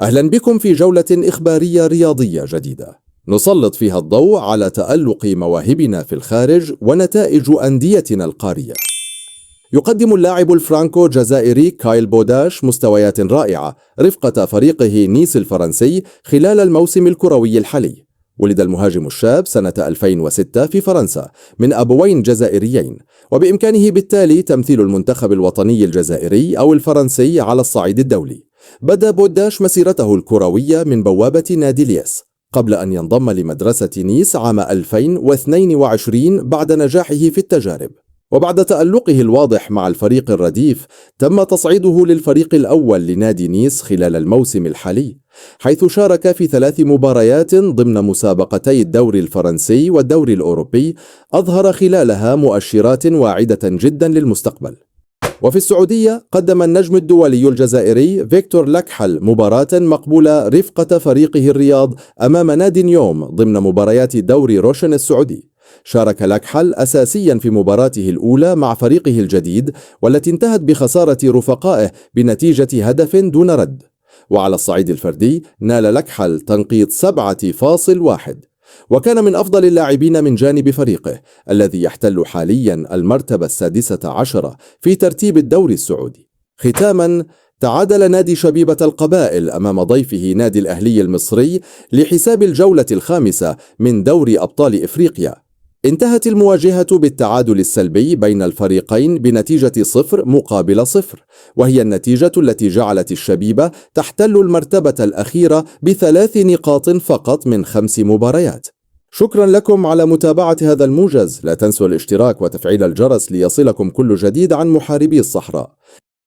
أهلا بكم في جولة إخبارية رياضية جديدة نسلط فيها الضوء على تألق مواهبنا في الخارج ونتائج أنديتنا القارية. يقدم اللاعب الفرانكو جزائري كايل بوداش مستويات رائعة رفقة فريقه نيس الفرنسي خلال الموسم الكروي الحالي. ولد المهاجم الشاب سنة 2006 في فرنسا من أبوين جزائريين، وبإمكانه بالتالي تمثيل المنتخب الوطني الجزائري أو الفرنسي على الصعيد الدولي. بدأ بوداش مسيرته الكروية من بوابة نادي لياس قبل أن ينضم لمدرسة نيس عام 2022 بعد نجاحه في التجارب. وبعد تألقه الواضح مع الفريق الرديف تم تصعيده للفريق الأول لنادي نيس خلال الموسم الحالي، حيث شارك في 3 مباريات ضمن مسابقتي الدوري الفرنسي والدوري الأوروبي أظهر خلالها مؤشرات واعدة جدا للمستقبل. وفي السعودية قدم النجم الدولي الجزائري فيكتور لكحل مباراة مقبولة رفقة فريقه الرياض أمام نادي نيوم ضمن مباريات دوري روشن السعودي. شارك لكحل أساسيا في مباراته الأولى مع فريقه الجديد والتي انتهت بخسارة رفقائه بنتيجة هدف دون رد. وعلى الصعيد الفردي نال لكحل تنقيط 7.1، وكان من أفضل اللاعبين من جانب فريقه الذي يحتل حاليا المرتبة 16 في ترتيب الدوري السعودي. ختاما، تعادل نادي شبيبة القبائل أمام ضيفه نادي الأهلي المصري لحساب الجولة الخامسة من دوري أبطال إفريقيا. انتهت المواجهة بالتعادل السلبي بين الفريقين بنتيجة 0-0، وهي النتيجة التي جعلت الشبيبة تحتل المرتبة الأخيرة ب3 نقاط فقط من 5 مباريات. شكرا لكم على متابعة هذا الموجز، لا تنسوا الاشتراك وتفعيل الجرس ليصلكم كل جديد عن محاربي الصحراء.